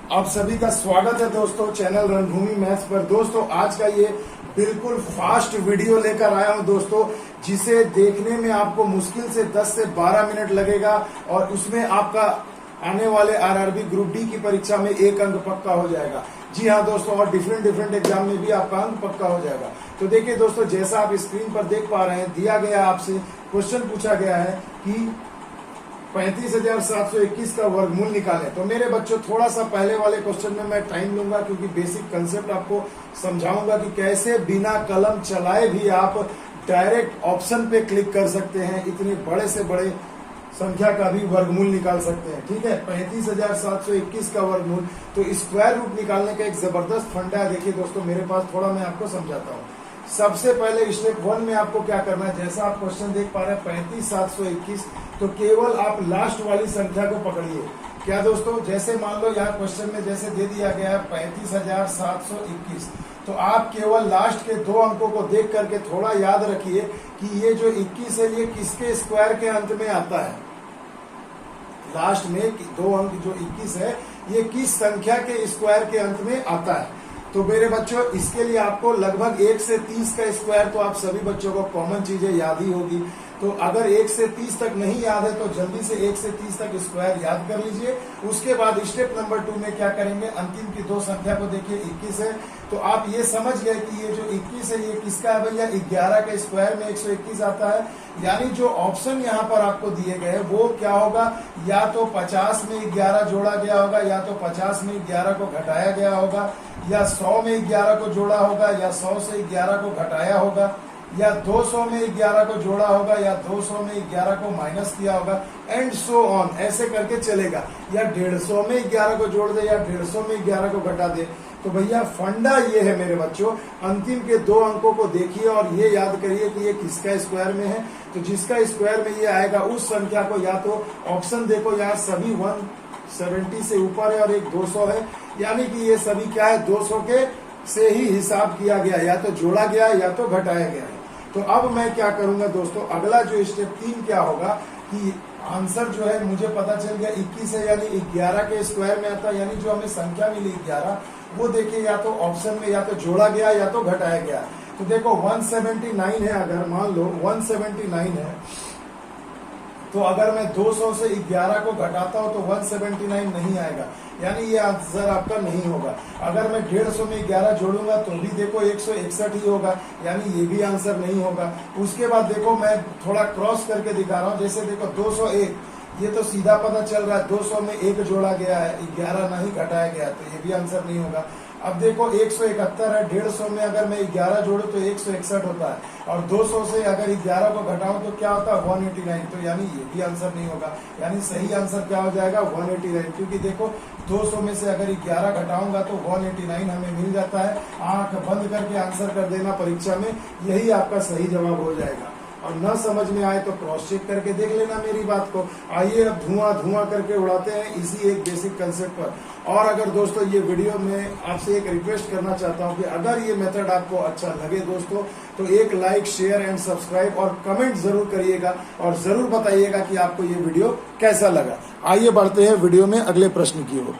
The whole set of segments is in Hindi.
आप सभी का स्वागत है दोस्तों चैनल रणभूमि मैथ्स पर। दोस्तों आज का ये बिल्कुल फास्ट वीडियो लेकर आया हूं दोस्तों, जिसे देखने में आपको मुश्किल से 10 से 12 मिनट लगेगा और उसमें आपका आने वाले आरआरबी ग्रुप डी की परीक्षा में 1 अंक पक्का हो जाएगा। जी हाँ दोस्तों, और डिफरेंट एग्जाम में भी आपका अंक पक्का हो जाएगा। तो देखिए दोस्तों, जैसा आप स्क्रीन पर देख पा रहे हैं, दिया गया आपसे क्वेश्चन पूछा गया है कि 35,721 का वर्गमूल निकालें। तो मेरे बच्चों, थोड़ा सा पहले वाले क्वेश्चन में मैं टाइम लूंगा, क्योंकि बेसिक कंसेप्ट आपको समझाऊंगा कि कैसे बिना कलम चलाए भी आप डायरेक्ट ऑप्शन पे क्लिक कर सकते हैं, इतने बड़े से बड़े संख्या का भी वर्गमूल निकाल सकते हैं। ठीक है, 35,721 का वर्गमूल। तो स्क्वायर रूट निकालने का एक जबरदस्त फंडा है। देखिए दोस्तों, मेरे पास थोड़ा मैं आपको समझाता हूँ। सबसे पहले स्टेप 1 में आपको क्या करना है, जैसा आप क्वेश्चन देख पा रहे हैं 35,721, तो केवल आप लास्ट वाली संख्या को पकड़िए। क्या दोस्तों, जैसे मान लो यहाँ क्वेश्चन में जैसे दे दिया गया है 35,721, तो आप केवल लास्ट के 2 अंकों को देख करके थोड़ा याद रखिए कि ये जो 21 है ये किसके स्क्वायर के अंत में आता है। लास्ट में 2 अंक जो 21 है ये किस संख्या के स्क्वायर के अंत में आता है। तो मेरे बच्चों, इसके लिए आपको लगभग 1 से 30 का स्क्वायर तो आप सभी बच्चों को कॉमन चीजें याद ही होगी। तो अगर 1 से 30 तक नहीं याद है तो जल्दी से 1 से 30 तक स्क्वायर याद कर लीजिए। उसके बाद स्टेप नंबर 2 में क्या करेंगे, अंतिम की 2 संख्या को देखिए 21 है, तो आप ये समझ गए कि ये जो 21 है ये किसका है भैया, 11 का स्क्वायर में 121 आता है। यानी जो ऑप्शन यहाँ पर आपको दिए गए वो क्या होगा, या तो 50 में 11 जोड़ा गया होगा, या तो 50 में 11 को घटाया गया होगा, या 100 में 11 को जोड़ा होगा, या 100 से 11 को घटाया होगा, या 200 में 11 को जोड़ा होगा, या 200 में 11 को माइनस किया होगा, एंड सो ऑन, ऐसे करके चलेगा। या 150 में 11 को जोड़ दे, या 150 में 11 को घटा दे। तो भैया फंडा ये है मेरे बच्चों, अंतिम के 2 अंकों को देखिए और ये याद करिए कि ये किसका स्क्वायर में है। तो जिसका स्क्वायर में ये आएगा उस संख्या को, या तो ऑप्शन देखो यार, सभी 170 से ऊपर है और एक 200 है, यानी कि ये सभी क्या है, 200 के से ही हिसाब किया गया, या तो जोड़ा गया या तो घटाया गया है। तो अब मैं क्या करूंगा दोस्तों, अगला जो स्टेप 3 क्या होगा कि आंसर जो है मुझे पता चल गया 21 है, यानी 11 के स्क्वायर में आता है, यानी जो हमें संख्या मिली 11 वो देखिए या तो ऑप्शन में या तो जोड़ा गया या तो घटाया गया। तो देखो 179 है, अगर मान लो 179 है, तो अगर मैं 200 से 11 को घटाता हूं तो 179 नहीं आएगा, यानी ये आंसर आपका नहीं होगा। अगर मैं 150 में 11 जोड़ूंगा तो भी देखो 161 ही होगा, यानी ये भी आंसर नहीं होगा। उसके बाद देखो मैं थोड़ा क्रॉस करके दिखा रहा हूं, जैसे देखो 201, ये तो सीधा पता चल रहा है 200 में 1 जोड़ा गया है, 11 नहीं घटाया गया, तो ये भी आंसर नहीं होगा। अब देखो 171 है, 150 में अगर मैं 11 जोड़ू तो 161 होता है, और 200 से अगर 11 को घटाऊं तो क्या होता है 189, तो यानी ये भी आंसर नहीं होगा। यानी सही आंसर क्या हो जाएगा 189, क्योंकि देखो 200 में से अगर 11 घटाऊंगा तो 189 हमें मिल जाता है। आंख बंद करके आंसर कर देना परीक्षा में, यही आपका सही जवाब हो जाएगा। और न समझ में आए तो क्रॉस चेक करके देख लेना मेरी बात को। आइए अब धुआं करके उड़ाते हैं इसी एक बेसिक कंसेप्ट पर। और अगर दोस्तों ये वीडियो में आपसे एक रिक्वेस्ट करना चाहता हूं कि अगर ये मेथड आपको अच्छा लगे दोस्तों, तो एक लाइक, शेयर एंड सब्सक्राइब और कमेंट जरूर करिएगा, और जरूर बताइएगा कि आपको ये वीडियो कैसा लगा। आइए बढ़ते हैं वीडियो में अगले प्रश्न की ओर।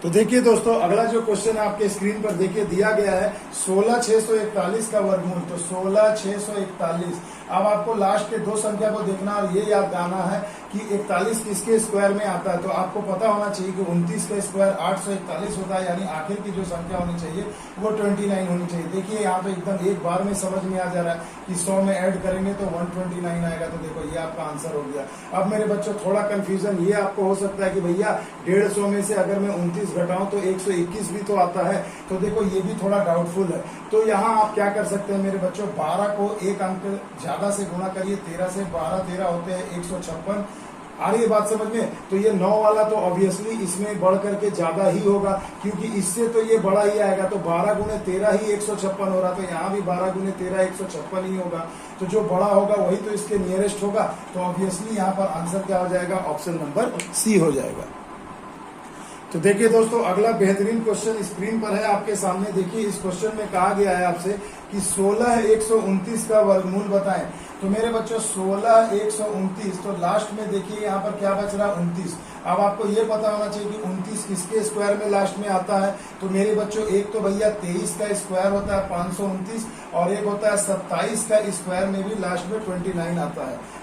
तो देखिए दोस्तों, अगला जो क्वेश्चन आपके स्क्रीन पर देखिए दिया गया है 16,641 का वर्गमूल। तो 16,641, अब आपको लास्ट के 2 संख्या को देखना और ये याद आना है कि 41 किसके स्क्वायर में आता है। तो आपको पता होना चाहिए कि 29 का स्क्वायर 841 होता है, यानी आखिर की जो संख्या होनी चाहिए वो 29 होनी चाहिए। देखिए यहाँ पे एकदम एक बार में समझ में आ जा रहा है कि 100 में ऐड करेंगे तो 129 आएगा। तो देखो ये आपका आंसर हो गया। अब मेरे बच्चों थोड़ा कंफ्यूजन ये आपको हो सकता है कि भैया 150 में से अगर मैं 29 घटाऊं तो 121 भी तो आता है। तो देखो ये भी थोड़ा डाउटफुल है। तो यहाँ आप क्या कर सकते हैं मेरे बच्चों, 12 को 1 अंक ज्यादा से गुणा करिए, 13 से 12 13 होते हैं 156। आ रही है बात समझ में। तो ये 9 वाला तो ऑब्वियसली इसमें बढ़ करके ज्यादा ही होगा, क्योंकि इससे तो ये बड़ा ही आएगा। तो 12 गुणे 13 ही 156 हो रहा, तो यहाँ भी 12 गुणे 13 156 ही होगा। तो जो बड़ा होगा वही तो इसके नियरेस्ट होगा। तो ऑब्वियसली यहाँ पर आंसर क्या हो जाएगा, ऑप्शन नंबर सी हो जाएगा। तो देखिए दोस्तों, अगला बेहतरीन क्वेश्चन स्क्रीन पर है आपके सामने। देखिए इस क्वेश्चन में कहा गया है आपसे कि 16,129 का वर्गमूल बताएं। तो मेरे बच्चों 16,129, तो लास्ट में देखिए यहाँ पर क्या बच रहा है 29। अब आपको ये पता होना चाहिए कि 29 किसके स्क्वायर में लास्ट में आता है। तो मेरे बच्चों एक तो भैया 23 का स्क्वायर होता है 529, और एक होता है 27 का स्क्वायर में भी लास्ट में 29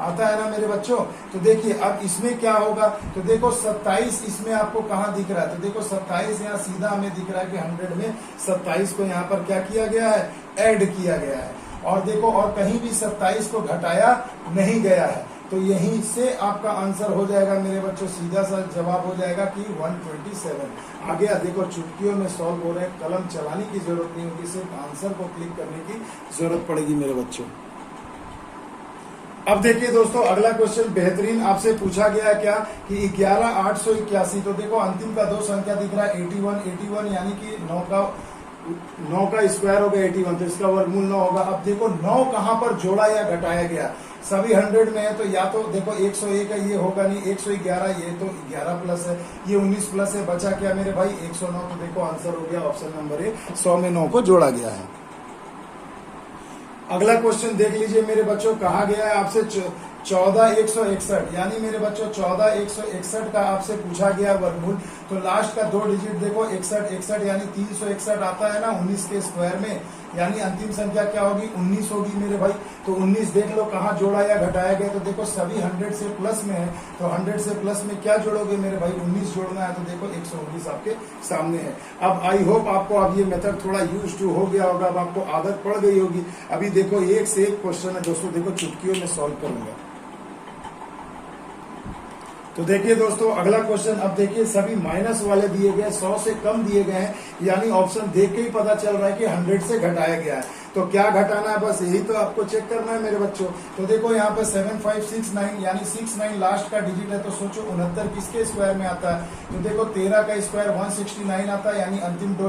आता है ना मेरे बच्चों। तो देखिए अब इसमें क्या होगा, तो देखो 27 इसमें आपको कहाँ दिख रहा है, तो देखो 27 यहाँ सीधा हमें दिख रहा है कि 100 में 27 को यहाँ पर क्या किया गया है, ऐड किया गया है। और देखो और कहीं भी 27 को घटाया नहीं गया है, तो यहीं से आपका आंसर हो जाएगा मेरे बच्चों, सीधा सा जवाब हो जाएगा कि 127 आ गया। देखो चुटकियों में सॉल्व हो रहे हैं, कलम चलाने की जरूरत नहीं होगी, सिर्फ आंसर को क्लिक करने की जरूरत पड़ेगी मेरे बच्चों। अब देखिए दोस्तों अगला क्वेश्चन बेहतरीन आपसे पूछा गया है क्या कि 11,881। तो देखो अंतिम का दो संख्या दिख रहा है 81 यानी कि 9 का स्क्वायर हो गया 81, तो इसका वर्गमूल 9 होगा। अब देखो 9 कहां पर जोड़ा या घटाया गया, सभी 100 में है, तो या तो देखो 101 है, ये होगा नहीं, 111 ये तो 11 प्लस है, ये 19 प्लस है, बचा क्या मेरे भाई 109। तो देखो आंसर हो गया ऑप्शन नंबर ए, 100 में 9 को जोड़ा गया है। अगला क्वेश्चन देख लीजिए मेरे बच्चों, कहा गया है आपसे 14,161, यानी मेरे बच्चों 14,161 का आपसे पूछा गया वर्गमूल। तो लास्ट का 2 डिजिट देखो 61 यानी 361 आता है ना 19 के स्क्वायर में, यानी अंतिम संख्या क्या होगी 19 होगी मेरे भाई। तो 19 देख लो कहाँ जोड़ा या घटाया गया, तो देखो सभी 100 से प्लस में है, तो 100 से प्लस में क्या जोड़ोगे मेरे भाई 19 जोड़ना है, तो देखो 119 आपके सामने है। अब आई होप आपको अब ये मेथड थोड़ा यूज टू हो गया होगा, अब आपको आदत पड़ गई होगी। अभी देखो एक से एक क्वेश्चन है दोस्तों, देखो चुटकियों में सॉल्व करूंगा। तो देखिए दोस्तों अगला क्वेश्चन, अब देखिए सभी माइनस वाले दिए गए, 100 से कम दिए गए हैं, यानी ऑप्शन देख के ही पता चल रहा है कि 100 से घटाया गया है। तो क्या घटाना है, बस यही तो आपको चेक करना है मेरे बच्चों। तो देखो यहाँ पे 7569 यानी 69 लास्ट का डिजिट है, तो सोचो 69 किसके स्क्वायर में आता है, तो देखो 13 का स्क्वायर 169 आता है, यानी अंतिम दो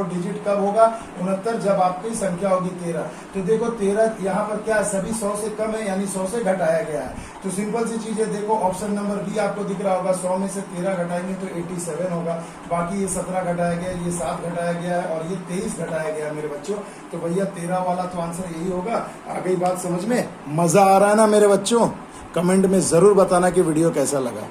डिजिट कब होगा 69 जब आपकी संख्या होगी 13। तो देखो 13 यहाँ पर क्या सभी 100 से कम है, यानी 100 से घटाया गया है। तो सिंपल सी चीज है, देखो ऑप्शन नंबर बी आपको दिख रहा होगा, 100 में से 13 घटाएंगे तो 87 होगा, बाकी ये 17 घटाया गया, ये 7 घटाया गया है और ये 23 घटाया गया मेरे बच्चों। तो भैया 13 वाला तो आंसर यही होगा। आ गई बात समझ में, मजा आ रहा है ना मेरे बच्चों? कमेंट में जरूर बताना कि वीडियो कैसा लगा।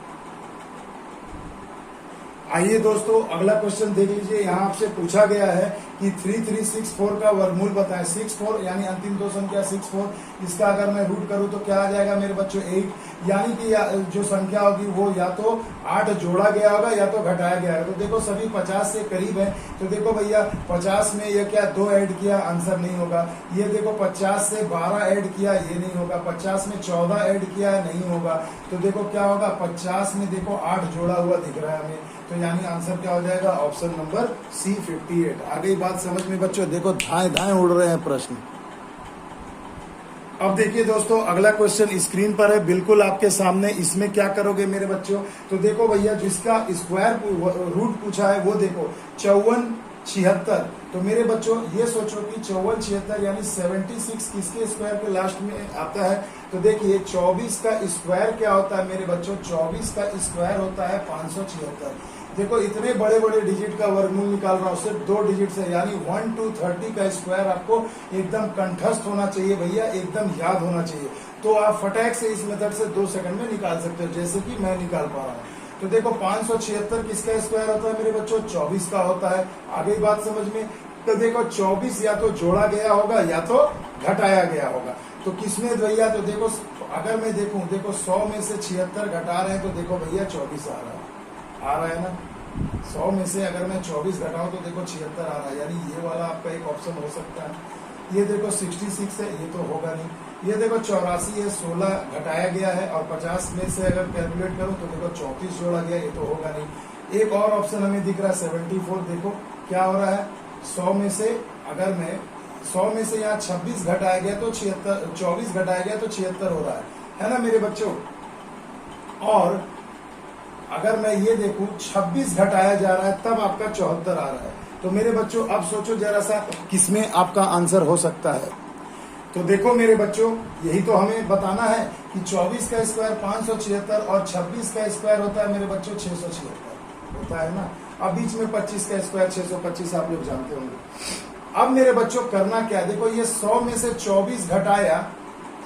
आइए दोस्तों अगला क्वेश्चन देख लीजिए, यहाँ आपसे पूछा गया है कि 3364 का वर्गमूल बताएं। 64 यानी अंतिम दो संख्या 64, इसका अगर मैं रूट करूं तो क्या आ जाएगा मेरे बच्चों 8, यानी कि जो संख्या होगी वो या तो 8 जोड़ा गया होगा या तो घटाया गया है। तो देखो सभी 50 से करीब है, तो देखो भैया 50 में ये क्या 2 ऐड किया, आंसर नहीं होगा। ये देखो 50 से 12 ऐड किया, ये नहीं होगा। 50 में 14 ऐड किया है, नहीं होगा। तो देखो क्या होगा 50 में देखो 8 जोड़ा हुआ दिख रहा है हमें, तो यानी आंसर क्या हो जाएगा ऑप्शन नंबर सी 58। आ गई बात समझ में बच्चों? देखो धाएं धाएं उड़ रहे हैं प्रश्न। अब देखिए दोस्तों अगला क्वेश्चन स्क्रीन पर है बिल्कुल आपके सामने, इसमें क्या करोगे मेरे बच्चों? तो देखो भैया जिसका स्क्वायर रूट पूछा है वो देखो 5476। तो मेरे बच्चों ये सोचो कि 5476 यानी 76 किसके स्क्वायर के लास्ट में आता है? तो देखिए 24 का स्क्वायर क्या होता है मेरे बच्चों? 24 का स्क्वायर होता है 576। देखो इतने बड़े बड़े डिजिट का वर्गमूल निकाल रहा हूं, सिर्फ 2 डिजिट से, यानी 1 to 30 का स्क्वायर आपको एकदम कंठस्थ होना चाहिए भैया, एकदम याद होना चाहिए। तो आप फटाक से इस मेथड से 2 सेकंड में निकाल सकते हो, जैसे कि मैं निकाल पा रहा हूँ। तो देखो 576 किसका स्क्वायर होता है मेरे बच्चों? 24 का होता है। आगे बात समझ में? तो देखो 24 या तो जोड़ा गया होगा या तो घटाया गया होगा। तो किसमें भैया? तो देखो अगर मैं देखूं, देखो 100 में से 76 घटा रहे हैं तो देखो भैया 24 आ रहा है ना। 100 में से अगर मैं 24 घटाऊं तो देखो 76 आ रहा है, यानी ये वाला आपका एक ऑप्शन हो सकता है। ये देखो 66 है, ये तो होगा नहीं। ये देखो 84 है, 16 घटाया गया है, और 50 में से अगर कैलकुलेट करूं तो देखो 34 जोड़ा गया, ये तो होगा नहीं। एक और ऑप्शन हमें दिख रहा है 74। देखो क्या हो रहा है 100 में से अगर मैं 100 में से यहाँ 26 घटाया गया तो 76, 24 घटाया गया तो 76 हो रहा है ना मेरे बच्चों। और अगर मैं ये देखूं 26 घटाया जा रहा है तब आपका 74 आ रहा है। तो मेरे बच्चों अब सोचो जरा सा किसमें आपका आंसर हो सकता है? तो देखो मेरे बच्चों यही तो हमें बताना है कि 24 का स्क्वायर 576 और 26 का स्क्वायर होता है मेरे बच्चों 676 होता है ना। अब बीच में 25 का स्क्वायर 625 आप लोग जानते होंगे। अब मेरे बच्चों करना क्या, देखो ये 100 में से 24 घटाया,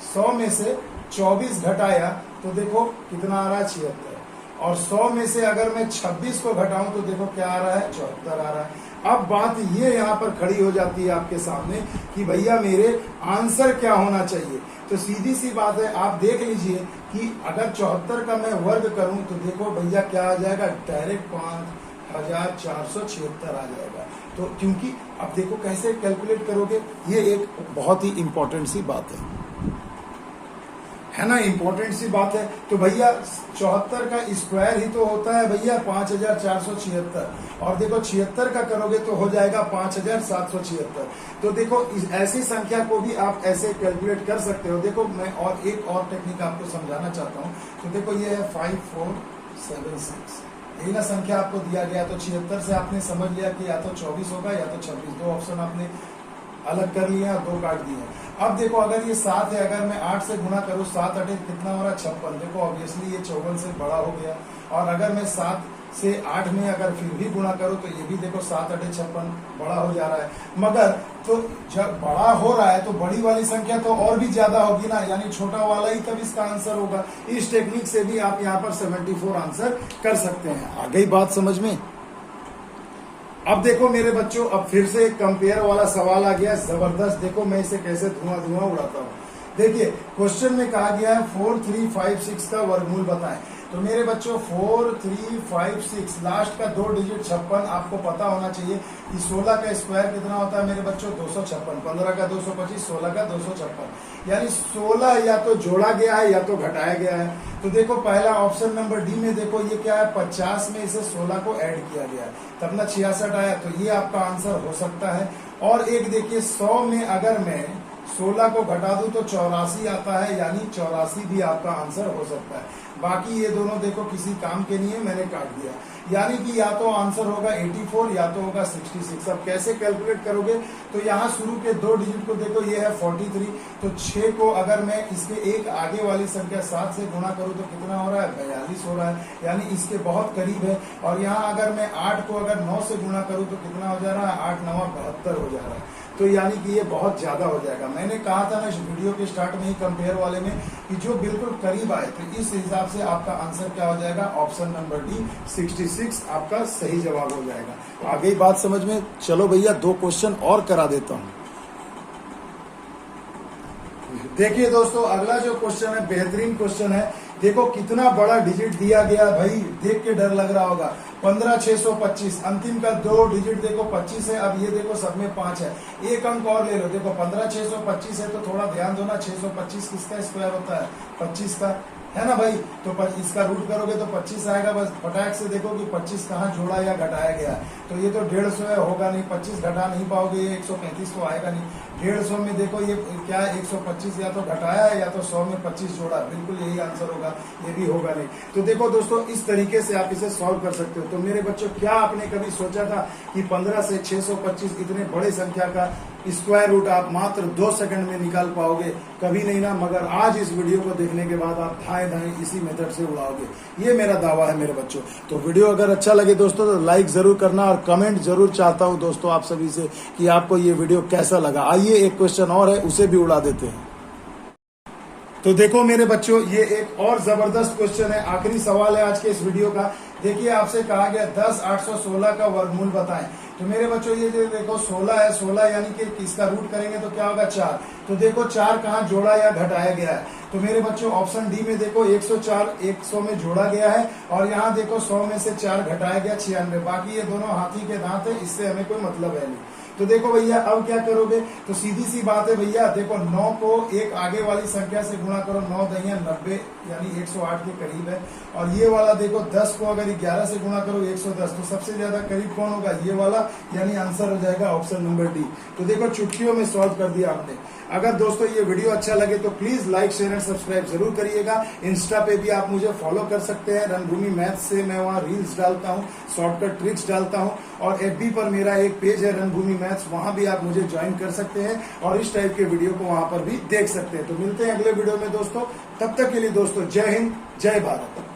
100 में से 24 घटाया तो देखो कितना आ रहा है 76। और 100 में से अगर मैं 26 को घटाऊं तो देखो क्या आ रहा है, 74 आ रहा है। अब बात ये यहाँ पर खड़ी हो जाती है आपके सामने कि भैया मेरे आंसर क्या होना चाहिए। तो सीधी सी बात है, आप देख लीजिए कि अगर 74 का मैं वर्ग करूं तो देखो भैया क्या आ जाएगा, डायरेक्ट 5476 आ जाएगा। तो क्योंकि अब देखो कैसे कैलकुलेट करोगे, ये एक बहुत ही इंपॉर्टेंट सी बात है ना, इंपॉर्टेंट सी बात है। तो भैया 74 का स्क्वायर ही तो होता है भैया 5476, और देखो 76 का करोगे तो हो जाएगा 5776। तो देखो ऐसी संख्या को भी आप ऐसे कैलकुलेट कर सकते हो। देखो मैं और एक और टेक्निक आपको समझाना चाहता हूँ। तो देखो ये है 5476, यही ना संख्या आपको दिया गया। तो 76 से आपने समझ लिया कि या तो 24 होगा या तो 26, दो ऑप्शन आपने अलग कर लिया, 2 काट दिए। अब देखो अगर ये 7 है, अगर मैं 8 से गुणा करूँ, 7 8 कितना हो रहा है, 56। देखो ऑब्वियसली ये 54 से बड़ा हो गया। और अगर मैं 7 से 8 में अगर फिर भी गुणा करूँ तो ये भी देखो 7 8 56 बड़ा हो जा रहा है। मगर तो जब बड़ा हो रहा है तो बड़ी वाली संख्या तो और भी ज्यादा होगी ना, यानी छोटा वाला ही तब इसका आंसर होगा। इस टेक्निक से भी आप यहाँ पर 74 आंसर कर सकते हैं। आ गई बात समझ में। अब देखो मेरे बच्चों, अब फिर से एक कंपेयर वाला सवाल आ गया जबरदस्त। देखो मैं इसे कैसे धुआं उड़ाता हूँ। देखिए क्वेश्चन में कहा गया है 4356 का वर्गमूल बताएं। तो मेरे बच्चों 4356 लास्ट का 2 डिजिट 56 आपको पता होना चाहिए कि 16 का स्क्वायर कितना होता है मेरे बच्चों, 256। 15 का 225, 16 का 256, यानी 16 या तो जोड़ा गया है या तो घटाया गया है। तो देखो पहला ऑप्शन नंबर डी में देखो ये क्या है, 50 में इसे 16 को ऐड किया गया है, तब ना 66 आया। तो ये आपका आंसर हो सकता है। और एक देखिए 100 में अगर मैं 16 को घटा दूं तो 84 आता है, यानी 84 भी आपका आंसर हो सकता है। बाकी ये दोनों देखो किसी काम के नहीं है, मैंने काट दिया। यानी कि या तो आंसर होगा 84 या तो होगा 66। अब कैसे कैलकुलेट करोगे, तो यहाँ शुरू के 2 डिजिट को देखो, ये है 43। तो 6 को अगर मैं इसके एक आगे वाली संख्या 7 से गुणा करूं तो कितना हो रहा है, 42 हो रहा है, यानी इसके बहुत करीब है। और यहाँ अगर मैं 8 को अगर 9 से गुणा करूं तो कितना हो जा रहा है, 8 9 72 हो जा रहा है। तो यानी कि ये बहुत ज्यादा हो जाएगा। मैंने कहा था ना इस वीडियो के स्टार्ट में ही कंपेयर वाले में कि जो बिल्कुल करीब आए, तो इस हिसाब से आपका आंसर क्या हो जाएगा, ऑप्शन नंबर डी 66 आपका सही जवाब हो जाएगा। आ गई बात समझ में। चलो भैया 2 क्वेश्चन और करा देता हूं। देखिए दोस्तों अगला जो क्वेश्चन है बेहतरीन क्वेश्चन है। देखो कितना बड़ा डिजिट दिया गया भाई, देख के डर लग रहा होगा। 15625, अंतिम का 2 डिजिट देखो 25 है। अब ये देखो सब में 5 है, एक अंक और ले लो। देखो 15625 है तो थोड़ा ध्यान दो ना, 625 किसका स्क्वायर होता है, 25 का, है ना भाई। तो इसका रूट करोगे तो 25 आएगा। बस फटाक से देखो कि 25 कहाँ जोड़ा या घटाया गया है। तो ये तो 150 है, होगा नहीं, 25 घटा नहीं पाओगे, ये 135 तो आएगा नहीं। 150 में देखो ये क्या है, 125 या तो घटाया है या तो 100 में 25 जोड़ा, बिल्कुल यही आंसर होगा, ये भी होगा नहीं। तो देखो दोस्तों इस तरीके से आप इसे सॉल्व कर सकते हो। तो मेरे बच्चों क्या आपने कभी सोचा था कि 15 से 625 इतने बड़े संख्या का स्क्वायर रूट आप मात्र 2 सेकंड में निकाल पाओगे? कभी नहीं ना। मगर आज इस वीडियो को देखने के बाद आप धाए धाए इसी मेथड से उड़ाओगे, ये मेरा दावा है मेरे बच्चों। तो वीडियो अगर अच्छा लगे दोस्तों तो लाइक जरूर करना और कमेंट जरूर चाहता हूं दोस्तों आप सभी से कि आपको ये वीडियो कैसा लगा। आइए एक क्वेश्चन और है, उसे भी उड़ा देते हैं। तो देखो मेरे बच्चों ये एक और जबरदस्त क्वेश्चन है, आखिरी सवाल है आज के इस वीडियो का। देखिए आपसे कहा गया 10,816 का वर्गमूल बताएं। तो मेरे बच्चों ये जो देखो 16 है, 16 यानी कि इसका रूट करेंगे तो क्या होगा, 4। तो देखो 4 कहाँ जोड़ा या घटाया गया है। तो मेरे बच्चों ऑप्शन डी में देखो 104 100 में जोड़ा गया है, और यहाँ देखो 100 में से 4 घटाया गया 96। बाकी ये दोनों हाथी के दांत है, इससे हमें कोई मतलब है नहीं। तो देखो भैया अब क्या करोगे, तो सीधी सी बात है भैया, देखो 9 को एक आगे वाली संख्या से गुणा करो, 9 दहिया 90 यानी 108 के करीब है। और ये वाला देखो 10 को अगर 11 से गुणा करो 110, तो सबसे ज्यादा करीब कौन होगा, ये वाला, यानी आंसर हो जाएगा ऑप्शन नंबर डी। तो देखो चुटकियों में सॉल्व कर दिया आपने। अगर दोस्तों ये वीडियो अच्छा लगे तो please like share and subscribe जरूर करिएगा। इंस्टा पे भी आप मुझे फॉलो कर सकते हैं, रणभूमि मैथ्स से मैं वहाँ रील्स डालता हूँ, शॉर्टकट ट्रिक्स डालता हूँ। और एफबी पर मेरा एक पेज है रणभूमि मैथ्स, वहां भी आप मुझे ज्वाइन कर सकते हैं और इस टाइप के वीडियो को वहां पर भी देख सकते हैं। तो मिलते हैं अगले वीडियो में दोस्तों, तब तक के लिए दोस्तों जय हिंद जय भारत।